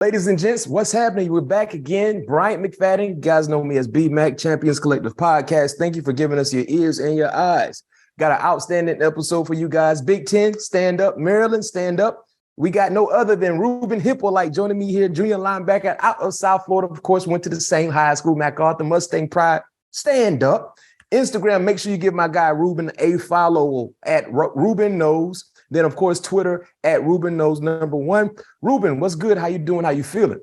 Ladies and gents, what's happening? We're back again. Bryant McFadden, you guys know me as B-Mac, Champions Collective Podcast. Thank you for giving us your ears and your eyes. Got an outstanding episode for you guys. Big Ten, stand up. Maryland, stand up. We got no other than Ruben Hyppolite joining me here, junior linebacker out of South Florida. Of course, went to the same high school, MacArthur, Mustang Pride. Stand up. Instagram, make sure you give my guy Ruben a follow at Ruben Knows. Then, of course, Twitter at Ruben Knows #1. Ruben, what's good? How you doing? How you feeling?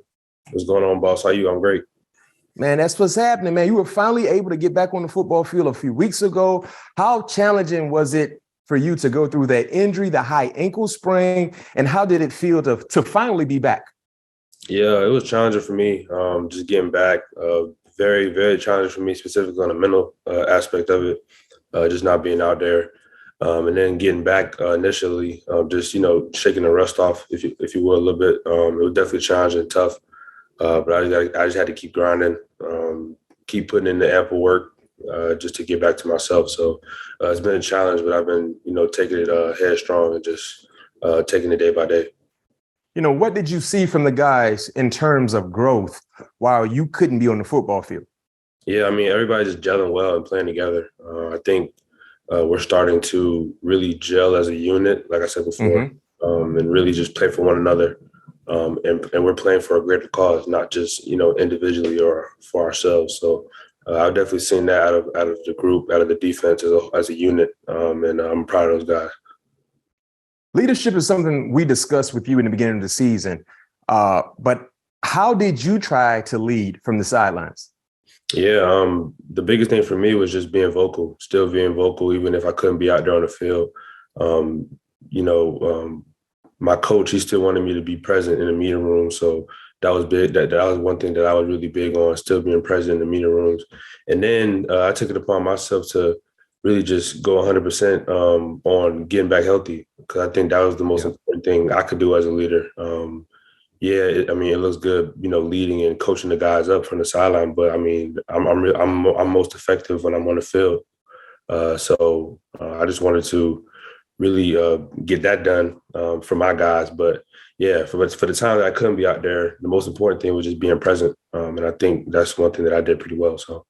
What's going on, boss? How you? I'm great. Man, that's what's happening, man. You were finally able to get back on the football field a few weeks ago. How challenging was it for you to go through that injury, the high ankle sprain, and how did it feel to finally be back? Yeah, it was challenging for me, just getting back. Very, very challenging for me, specifically on the mental aspect of it, just not being out there. And then getting back initially, just, shaking the rust off, if you will, a little bit. It was definitely challenging and tough. But I just had to keep grinding, keep putting in the ample work just to get back to myself. So it's been a challenge, but I've been, taking it headstrong and just taking it day by day. What did you see from the guys in terms of growth while you couldn't be on the football field? Yeah, I mean, everybody's just gelling well and playing together. I think we're starting to really gel as a unit, like I said before, and really just play for one another. And we're playing for a greater cause, not just, individually or for ourselves. So I've definitely seen that out of the group, out of the defense as a unit. And I'm proud of those guys. Leadership is something we discussed with you in the beginning of the season. But how did you try to lead from the sidelines? Yeah, the biggest thing for me was just being vocal, still being vocal, even if I couldn't be out there on the field. My coach, he still wanted me to be present in the meeting room. So that was big. That was one thing that I was really big on, still being present in the meeting rooms. And then I took it upon myself to really just go 100% on getting back healthy, because I think that was the most important thing I could do as a leader. It looks good, leading and coaching the guys up from the sideline. But I mean, I'm most effective when I'm on the field. So I just wanted to really get that done for my guys. But yeah, for the time that I couldn't be out there, the most important thing was just being present. And I think that's one thing that I did pretty well. So,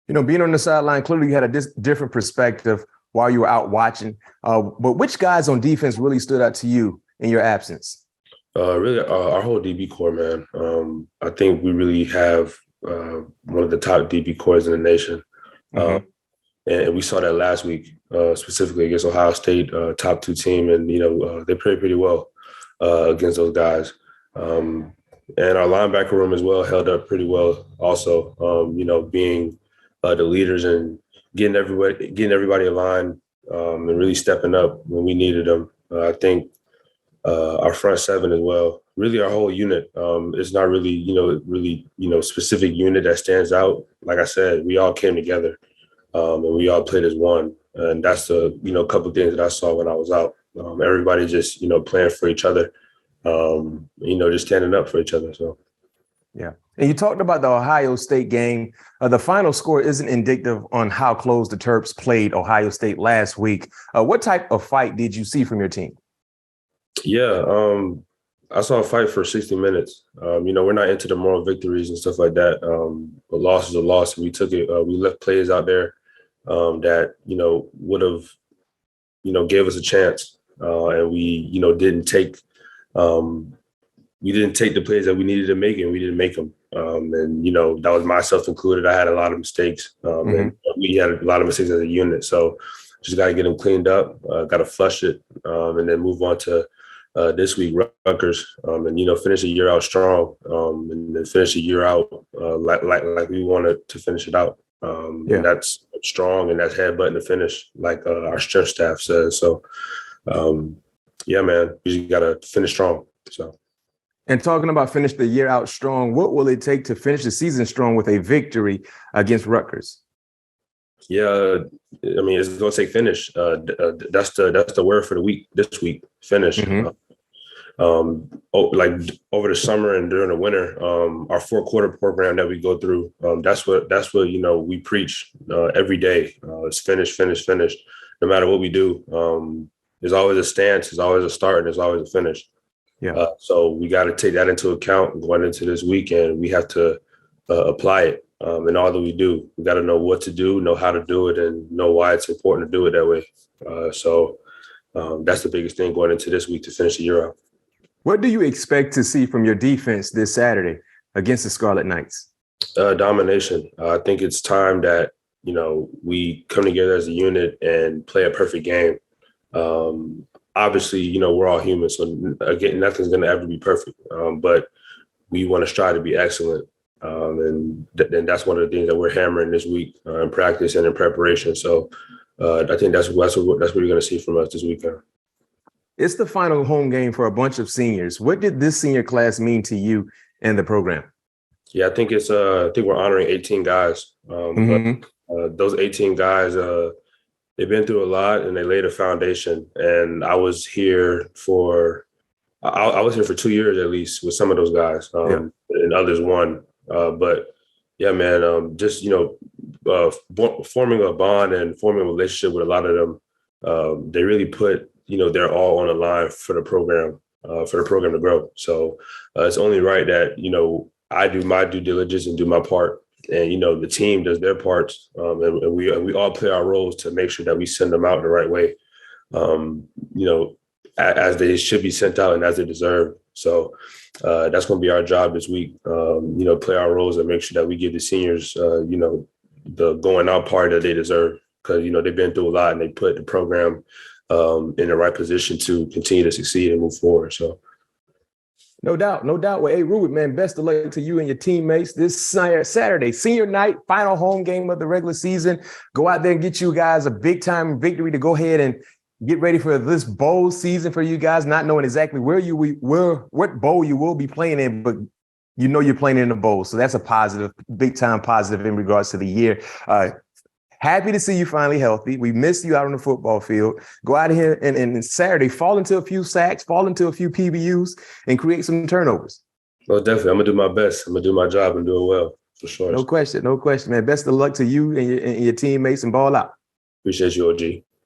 being on the sideline, clearly you had a different perspective while you were out watching. But which guys on defense really stood out to you in your absence? Really, our whole DB core, man. I think we really have one of the top DB cores in the nation. And we saw that last week, specifically against Ohio State, top 2 team. And, they played pretty well against those guys. And our linebacker room as well held up pretty well also, being the leaders and getting everybody aligned and really stepping up when we needed them. I think our front 7 as well, really our whole unit. It's not really, specific unit that stands out. Like I said, we all came together and we all played as one. And that's the, couple of things that I saw when I was out. Everybody just, playing for each other, just standing up for each other. So. Yeah. And you talked about the Ohio State game. The final score isn't indicative on how close the Terps played Ohio State last week. What type of fight did you see from your team? Yeah, I saw a fight for 60 minutes. We're not into the moral victories and stuff like that. A loss is a loss. And we took it. We left plays out there that, would have, gave us a chance. And we, didn't take the plays that we needed to make, and we didn't make them. And, that was myself included. I had a lot of mistakes. And we had a lot of mistakes as a unit. So just got to get them cleaned up, got to flush it, and then move on to this week, Rutgers, and, finish the year out strong, and then finish the year out like we wanted to finish it out. And that's strong, and that's headbutting the finish, like our strength staff says. So, man, you just got to finish strong. So. And talking about finish the year out strong, what will it take to finish the season strong with a victory against Rutgers? Yeah, I mean, it's going to take finish. That's the word for the week this week, finish. Like over the summer and during the winter, our 4-quarter program that we go through, that's what we preach every day. It's finish. No matter what we do, there's always a stance, there's always a start, and there's always a finish. Yeah. So we got to take that into account going into this weekend. We have to apply it in all that we do. We got to know what to do, know how to do it, and know why it's important to do it that way. So that's the biggest thing going into this week to finish the year out. What do you expect to see from your defense this Saturday against the Scarlet Knights? Domination. I think it's time that, we come together as a unit and play a perfect game. Obviously, we're all human, so again, nothing's going to ever be perfect. But we want to strive to be excellent. And that's one of the things that we're hammering this week in practice and in preparation. So I think that's what you're going to see from us this weekend. It's the final home game for a bunch of seniors. What did this senior class mean to you and the program? Yeah, I think we're honoring 18 guys. But those 18 guys, they've been through a lot and they laid a foundation. And I was here for 2 years at least with some of those guys, and others won. But yeah, man, just forming a bond and forming a relationship with a lot of them. They really put they're all on the line for the program to grow. So it's only right that I do my due diligence and do my part. And, the team does their parts, and we all play our roles to make sure that we send them out the right way, as they should be sent out and as they deserve. So that's going to be our job this week, play our roles and make sure that we give the seniors, the going out part that they deserve, because, they've been through a lot and they put the program in the right position to continue to succeed and move forward. So. No doubt. Well, hey, Ruben, man, best of luck to you and your teammates this Saturday, senior night, final home game of the regular season. Go out there and get you guys a big-time victory to go ahead and get ready for this bowl season for you guys, not knowing exactly what bowl you will be playing in, but you're playing in the bowl. So that's a positive, big-time positive in regards to the year. Happy to see you finally healthy. We missed you out on the football field. Go out here and Saturday, fall into a few sacks, fall into a few PBUs, and create some turnovers. Well, definitely. I'm going to do my best. I'm going to do my job and do it well, for sure. No question, man. Best of luck to you and your teammates, and ball out. Appreciate you, OG.